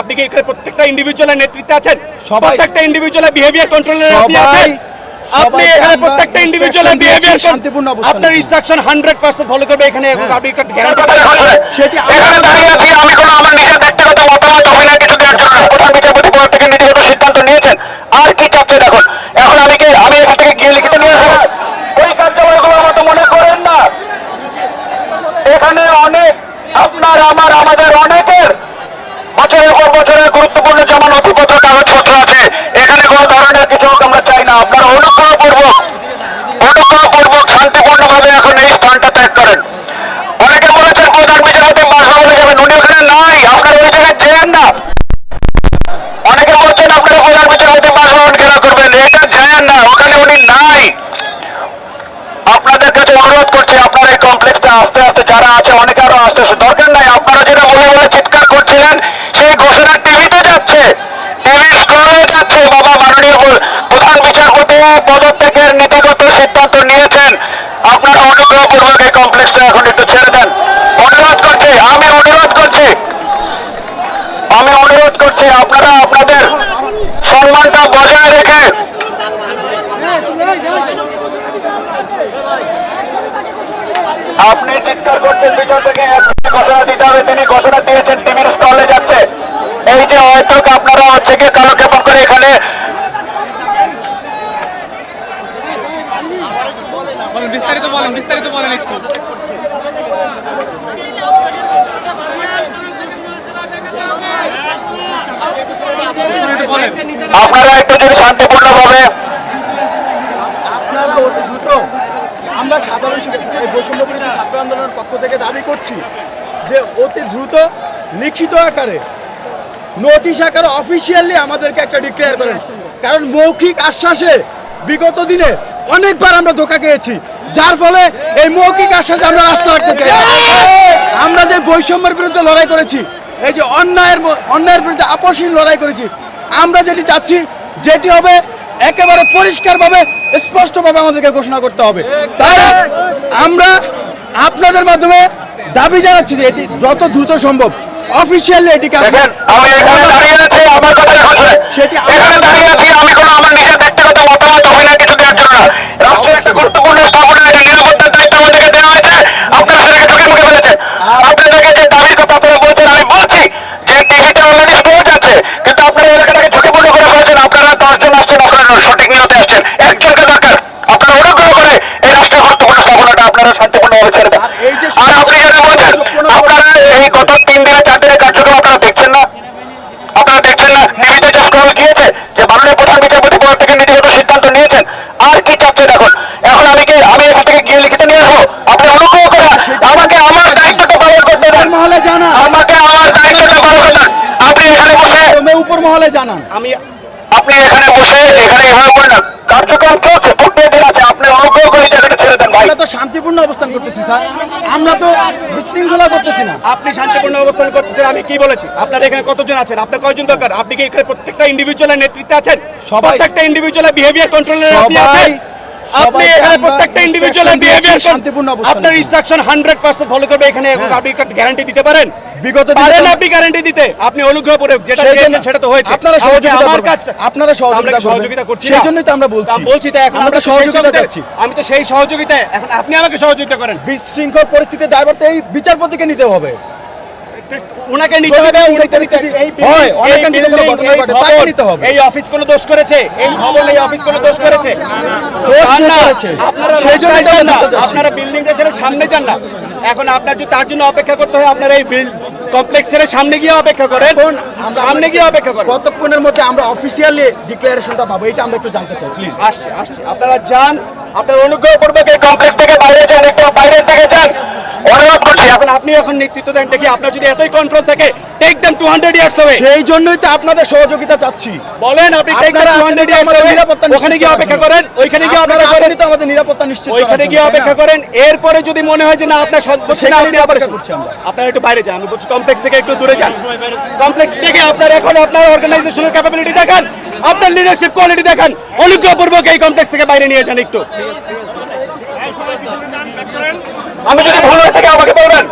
আপনি কি এখানে প্রত্যেকটা ইন্ডিভিজুয়ালের নেতৃত্বে আছেন? প্রত্যেকটা ইন্ডিভিজুয়ালের বিহেভিয়ার কন্ট্রোলের আপনি আছেন? আপনি এখানে প্রত্যেকটা ইন্ডিভিজুয়ালের বিহেভিয়ার শান্তিপূর্ণ অবস্থান, আপনার ইনস্ট্রাকশন 100% ফলো করবে। এখানে আপনি গ্যারান্টি সেটি এখানে দাঁড়িয়ে আছি আমি কোনো আমার নিজের ব্যক্তিগত মতামত অভিনয় কিছু দেওয়ার জন্য প্রধান বিচারপতি পদ থেকে নীতিগত সিদ্ধান্ত নিয়েছেন। আর কি চাচ্ছেন এখন? এখন আমি এখান থেকে গিয়ে লিখিত নিয়ে আসবো ওই কার্যালয়গুলো মতো মনে করেন না। এখানে অনেক আপনার আমার আমাদের অনেকের বছরের পর বছরের গুরুত্বপূর্ণ যেমন নথিপত্র কাগজপত্র আছে, এখানে কোনো ধরনের কিছু আমরা চাই না। আপনারা অনুগ্রহপূর্বক শান্তিপূর্ণভাবে এখন এই স্থানটা ত্যাগ করেন। অনেকে বলেছেন প্রধান বিচারপতি বাসভবনে যাবেন, উনি ওখানে নাই, আপনারা ওই জায়গায় যেন না। অনেকে বলছেন আপনারা প্রধান বিচারপতি বাসভবন ঘেরাও করবেন, এটা যেন না, ওখানে উনি নাই। আপনাদের কাছে অনুরোধ করছি আপনারা এই কমপ্লেক্সটা আস্তে আস্তে যারা আছে অনেকে আরো আস্তে আস্তে দরকার নাই। আপনারা যেটা বলে বলে চিৎকার করছিলেন সেই ঘোষণা টিভিতে যাচ্ছে, টিভি স্ক্রলে যাচ্ছে। বাবা মাননীয় প্রধান বিচারপতি পদত্যাগের নীতিগত সিদ্ধান্ত নিয়েছেন। আপনারা অনুগ্রহপূর্বক এই কমপ্লেক্সটা এখন একটু ছেড়ে দেন। অনুরোধ করছি, আমি অনুরোধ করছি আপনারা আপনাদের সম্মানটা বজায় রেখে আপনি চিৎকার করছেন পিছন থেকে ঘোষণা দিতে হবে। তিনি ঘোষণা দিয়েছেন, টিভির স্টলে যাচ্ছে। এই যে হয়তো আপনারা হচ্ছে গিয়ে কালক্ষেপণ করে এখানে বিস্তারিত বলেন একটু। আপনারা একটু যদি শান্তিপূর্ণভাবে আপনারা অতি দ্রুত আমরা সাধারণ এই বৈষম্য বিরোধী ছাত্র আন্দোলনের পক্ষ থেকে দাবি করছি যে অতি দ্রুত লিখিত আকারে নোটিশ আকারে অফিসিয়ালি আমাদেরকে একটা ডিক্লেয়ার করেন। কারণ মৌখিক আশ্বাসে বিগত দিনে অনেকবার আমরা ধোঁকা খেয়েছি, যার ফলে এই মৌখিক আশ্বাসে আমরা রাস্তা রাখতে চাই। আমরা যে বৈষম্যের বিরুদ্ধে লড়াই করেছি, এই যে অন্যায়ের বিরুদ্ধে আপসহীন লড়াই করেছি, আমরা যেটি চাচ্ছি যেটি হবে একেবারে পরিষ্কারভাবে স্পষ্টভাবে আমাদেরকে ঘোষণা করতে হবে। তাই আমরা আপনাদের মাধ্যমে দাবি জানাচ্ছি যে এটি যত দ্রুত সম্ভব অফিসিয়ালি এটিকে আমি এখানে দাঁড়িয়ে আছি, আমার কথা সেটি এখানে দাঁড়িয়ে আছি আমি কোনো আমার নিজের ব্যক্তিগত মতামত অভিনয় কিছু দেওয়ার জন্য না। রাষ্ট্রের একটা গুরুত্বপূর্ণ স্থাপনা, এটা নিরাপত্তার দায়িত্ব আমাদেরকে দেওয়া হয়েছে। আপনারা সেটাকে চোখে মুখে ফেলেছেন। আপনাদেরকে যে দাবির কথা আপনারা বলছেন, আমি বলছি যে টিভিতে অলরেডি স্পোর্ট আছে, কিন্তু আপনারা এলাকাটাকে ঝুঁকিপূর্ণ করে ফেলেছেন। আপনারা 10 জন আসছেন, আপনারা সঠিক নিয়তে আসছেন, একজনকে দরকার। আপনারা অনুগ্রহ করে এই রাষ্ট্রের গুরুত্বপূর্ণ স্থাপনাটা আপনারা শান্তিপূর্ণভাবে ছেড়ে দেন। আর আপনি যেটা বলছেন, আপনারা এই গত 3 দিনে 4 দিনের কার্যক্রম আপনারা দেখছেন না, টিভিতে যে স্ক্রল গিয়েছে যে মাননীয় প্রধান বিচারপতি পদ থেকে নীতিগত সিদ্ধান্ত নিয়েছেন। আর কি চাচ্ছেন এখন? এখন আমি এখান থেকে গিয়ে লিখিত নিয়ে আসবো। আপনি অনুগ্রহ করে আমাকে আমার দায়িত্বটা পালন করতে দেন। মহলে জানান, আমাকে আমার দায়িত্বটা পালন করতে দেন। আপনি এখানে বসে উপর মহলে জানান, আপনি এখানে বসে এখানে এভাবে বলেন না, কার্যক্রম চলছে, প্রত্যেক দিন আছে। আপনি অনুগ্রহ করে জায়গাটা ছেড়ে দেন ভাই। আমরা তো শান্তিপূর্ণ অবস্থান করতেছি স্যার, আমরা তো বিশৃঙ্খলা করতেছি না। আপনি শান্তিপূর্ণ অবস্থান করতেছেন, আমি কি বলেছি? আপনারা এখানে কতজন আছেন? আপনার কয়জন দরকার? আপনি কি এখানে প্রত্যেকটা ইন্ডিভিজুয়ালের নেতৃত্বে আছেন? প্রত্যেকটা ইন্ডিভিজুয়ালের বিহেভিয়ার কন্ট্রোলের আপনি আছেন? আপনি এখানে প্রত্যেকটা ইন্ডিভিজুয়ালের বিহেভিয়ার শান্তিপূর্ণ অবস্থান, আপনার ইনস্ট্রাকশন 100% ফলো করবে। এখানে আপনি গ্যারান্টি দিতে পারেন? বিগত পারেন আপনি গ্যারান্টি দিতে? আপনি অনুগ্রহ করে যেটা চেয়েছেন সেটা তো হয়েছে। আপনারা সহযোগিতা আমার কাজটা আপনারা সহযোগিতা করছি, সেই জন্যই তো আমরা বলছি তো এখন আমরা সহযোগিতা চাচ্ছি। আমি তো সেই সহযোগিতায়, এখন আপনি আমাকে সহযোগিতা করেন। বিশৃঙ্খল পরিস্থিতির দায়ভার তো এই বিচারপতিকে নিতে হবে। উনাকে নিতে হবে, এই অফিস কোনো দোষ করেছে? এই ভবন, এই অফিস কোনো দোষ করেছে? আপনারা বিল্ডিংটা ছেড়ে সামনে যান না। এখন আপনার যদি তার জন্য অপেক্ষা করতে হয়, আপনারা এই কমপ্লেক্স ছেড়ে সামনে গিয়ে অপেক্ষা করেন। সামনে গিয়ে অপেক্ষা করেন। কতক্ষণের মধ্যে আমরা অফিসিয়ালি ডিক্লারেশনটা পাবো, এটা আমরা একটু জানতে চাই প্লিজ। আসছে আপনারা যান, আপনার অনুগ্রহ পূর্বক এই কমপ্লেক্স থেকে বাইরে যান, একটু বাইরের দিকে যান, অনুরোধ করছি। আপনি এখন নেতৃত্ব দেন, দেখি আপনার যদি এতই কন্ট্রোল থাকে, টেক দেম 200 ইয়ার্স অ্যাওয়ে। সেই জন্যই তো আপনাদের সহযোগিতা চাচ্ছি। বলেন আপনি টেক দেম 200 ইয়ার্স অ্যাওয়ে, ওখানে গিয়ে অপেক্ষা করেন, ওইখানে গিয়ে অপেক্ষা করেন, তো আমাদের নিরাপত্তা নিশ্চিত, ওইখানে গিয়ে অপেক্ষা করেন। এরপরে যদি মনে হয় যে না আপনার সর্বোচ্চ না, আপনি আবার আপনারা একটু বাইরে যান। আমি বলছি কমপ্লেক্স থেকে একটু দূরে যান। কমপ্লেক্স থেকে আপনার এখন আপনার অর্গানাইজেশনাল ক্যাপাবিলিটি দেখান, আপনার লিডারশিপ কোয়ালিটি দেখান। অনুগ্রহপূর্বক এই কমপ্লেক্স থেকে বাইরে নিয়ে যান একটু। আমি যদি ভুল হয়ে থাকে আমাকে বলবেন,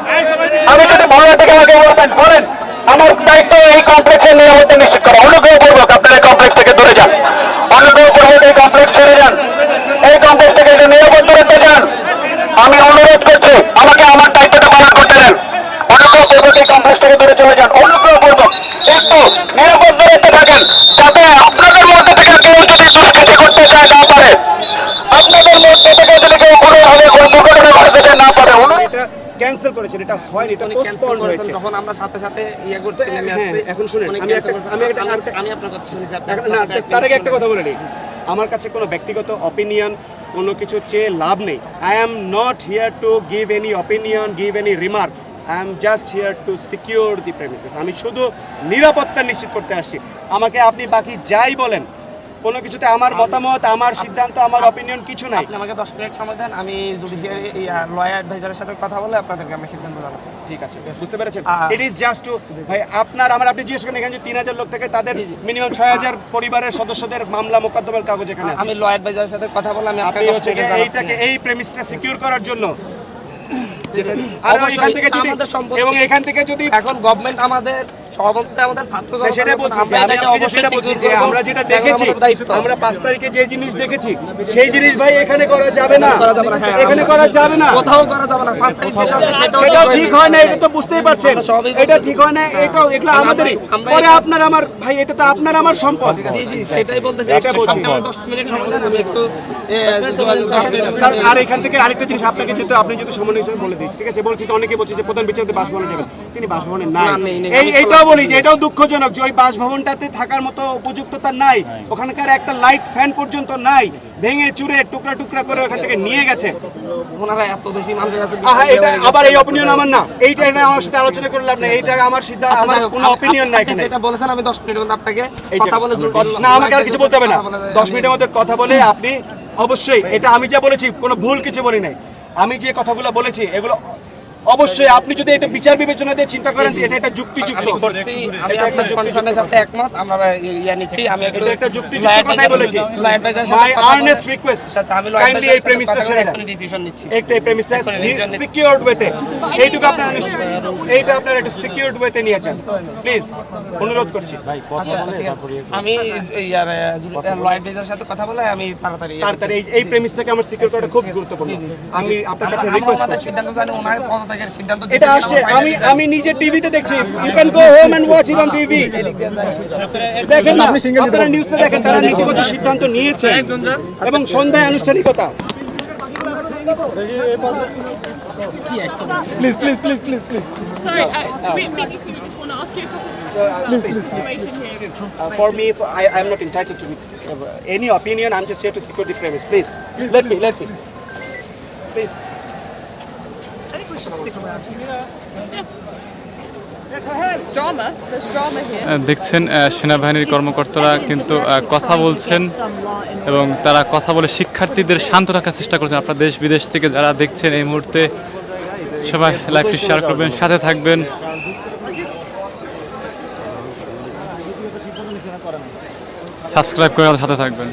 আমি যদি ভুল হয়ে থাকে আমাকে বলবেন, বলেন। আমার দায়িত্ব এই কমপ্লেক্সের নিরাপত্তা নিশ্চিত করা। অনুগ্রহ পূর্বক আপনারা কমপ্লেক্স থেকে দূরে যান, অনুগ্রহ পূর্বক এই কমপ্লেক্স ছেড়ে যান, এই কমপ্লেক্স থেকে একটু নিরাপদ দূরত্বে যান। আমি অনুরোধ করছি আমাকে আমার দায়িত্বটা পালন করতে দেন। অনুগ্রহ পূর্বক এই কমপ্লেক্স থেকে দূরে চলে যান, অনুগ্রহ পূর্বক একটু নিরাপদ দূরত্বে থাকেন, যাতে আপনাদের মধ্যে থেকে কেউ যদি দুষ্কৃতি করতে চায় না পারে, আপনাদের মধ্যে থেকে যদি কেউ কোনো ভাবে কোনো দুর্ঘটনা ঘটাতে না পারে। এটা ক্যান্সেল করেছেন, এটা হয়নি, এটা পোস্টপন্ড হয়েছে। যখন আমরা সাথে সাথে ইয়ে করতে নেমে হ্যাঁ, আসছি, এখন শুনেন, উনি আমি cancel একটা- করেছেন। আমি আপনার কথা শুনেছি, না, তার আগে একটা কথা বলে নিই। আমার কাছে কোনো ব্যক্তিগত অপিনিয়ন কোনো কিছু চেয়ে লাভ নেই। I am not here to give any opinion, give any remark. I am just here to secure the premises. আমি শুধু নিরাপত্তা নিশ্চিত করতে আসছি। আমাকে আপনি বাকি যাই বলেন, কোনো কিছুতে আমার মতামত, আমার সিদ্ধান্ত, আমার অপিনিয়ন কিছু নাই। আপনি আমাকে 10 মিনিট সময় দেন, আমি জুডিশিয়ারি লয়ার অ্যাডভাইজারের সাথে কথা বলে আপনাদেরকে আমি সিদ্ধান্ত জানাচ্ছি। ঠিক আছে, বুঝতে পেরেছেন? আ- ইট ইজ জাস্ট টু ভাই আপনার আমার আপনি জিজ্ঞেস করেন এখানে যে 3000 লোক থাকে তাদের মিনিমাম 6000 পরিবারের সদস্যদের মামলা মোকদ্দমার কাগজ এখানে আছে। আমি লয়ার অ্যাডভাইজারের সাথে কথা বলে আমি আপনি আপনাকে 10 হচ্ছে মিনিটে গিয়ে জানাচ্ছি। এইটাকে এই প্রেমিসটা সিকিউর করার জন্য আর অবশ্যই, এখান থেকে যদি আমাদের সম্পত্তি- এবং এখান থেকে যদি এখন গভর্নমেন্ট আমাদের সভাপতি আমাদের ছাত্র না, সেটা বলছি যে আমি আপনাকে সেটা বলছি যে আমরা যেটা দেখেছি, আমরা 5 তারিখে যে জিনিস দেখেছি সেই জিনিস ভাই এখানে করা যাবে না, এখানে করা যাবে না। কোথাও করা যাবে না। 5 তারিখ যেটা হবে সেটাও ঠিক হয় না, এটা তো বুঝতেই পারছেন। আমরা সবই এটা ঠিক হয় না, এটাও এগুলো আমাদেরই। আমরা পরে আপনার আমার ভাই, এটা তো আপনার আমার সম্পদ। জি জি সেটাই বলতেছি। এটা বলছি। 10 মিনিট সময় দেন, আমি একটু যোগাযোগ কারণ আর এখান থেকে আরেকটা জিনিস আপনাকে যেহেতু আপনি যেহেতু সমন্বয় হিসেবে বলে দিচ্ছি, ঠিক আছে? বলছি তো অনেকে বলছে যে প্রধান বিচারপতি বাসভবনে যাবেন, তিনি বাসভবনে নাই। না, নেই। এইটাও বলি যে এটাও দুঃখজনক যে ওই বাসভবনটাতে থাকার মতো উপযুক্ততা নাই, ওখানকার একটা লাইট ফ্যান পর্যন্ত নাই, ভেঙে চুরে টুকরা টুকরা করে ওখান থেকে নিয়ে গেছে। ওনারা এত বেশি মানুষের কাছে এটা আবার এই অপিনিয়ন আমার না, এইটা এটা আমার সাথে আলোচনা করে লাভ নেই, এইটা আমার সিদ্ধান্ত, আচ্ছা, আমার যাই হোক, কোনো অপিনিয়ন নাই এখানে। যেটা বলেছেন আমি 10 মিনিটের মধ্যে আপনাকে এইটা- কথা বলে না, আমাকে আর কিছু বলতে হবে না। 10 মিনিটের মধ্যে কথা বলে আপনি অবশ্যই, এটা আমি যা বলেছি কোনো ভুল কিছু বলি নাই, আমি যে কথাগুলো বলেছি এগুলো অবশ্যই আপনি যদি এটা বিচার বিবেচনা দিয়ে চিন্তা করেন যে এটা একটা যুক্তিযুক্ত, আমি করছি, আমি এটা একটা আপনার যুক্তিযুক্ত কনসার্নের সাথে একমত। আমরা ইয়া নিচ্ছি, আমি একটু এটা একটা যুক্তিযুক্ত কথাই বলেছি। মাই আর্নেস্ট রিকোয়েস্ট, আমি কাইন্ডলি এই প্রেমিসটা ছেড়ে দেন, ডিসিশন নিচ্ছি। একটা এই প্রেমিসটা এখন decision নিচ্ছি। সিকিউরড ওয়েতে, এইটুকু আপনারা নিশ্চয় এইটা আপনারা একটু সিকিউরড ওয়েতে নিয়ে যান প্লিজ, অনুরোধ করছি। আচ্ছা আচ্ছা ঠিক আছে। আমি ইয়ার লয়ার অ্যাডভাইজারের সাথে কথা বলে আমি তাড়াতাড়ি তাড়াতাড়ি এই প্রেমিসটাকে আমার সিকিউর করাটা খুব গুরুত্বপূর্ণ। আমি আপনার কাছে রিকোয়েস্ট আমাদের করছি, সিদ্ধান্ত জানি, ওনার পদত্যাগের সিদ্ধান্ত এটা আসছে, আমি নিজে টিভিতে দেখছি, you can go home and watch it on TV. দেখেন না, আপনারা নিউজে দেখেন, তারা নীতিগত সিদ্ধান্ত নিয়েছে এবং সন্ধ্যায় আনুষ্ঠানিকতা। Please please please please please Sorry, BBC, we just want to ask you a couple of situation here. For me, I am not entitled to any opinion. I'm just here to secure the premise. Please, let me. Please. Drama, there's drama here. দেখছেন সেনাবাহিনীর কর্মকর্তারা কিন্তু কথা বলছেন এবং তারা কথা বলে শিক্ষার্থীদের শান্ত রাখার চেষ্টা করছেন। আপনারা দেশ বিদেশ থেকে যারা দেখছেন এই মুহূর্তে সবাই লাইভটি শেয়ার করবেন, সাথে থাকবেন। সাবস্ক্রাইব করে সাথে থাকবেন।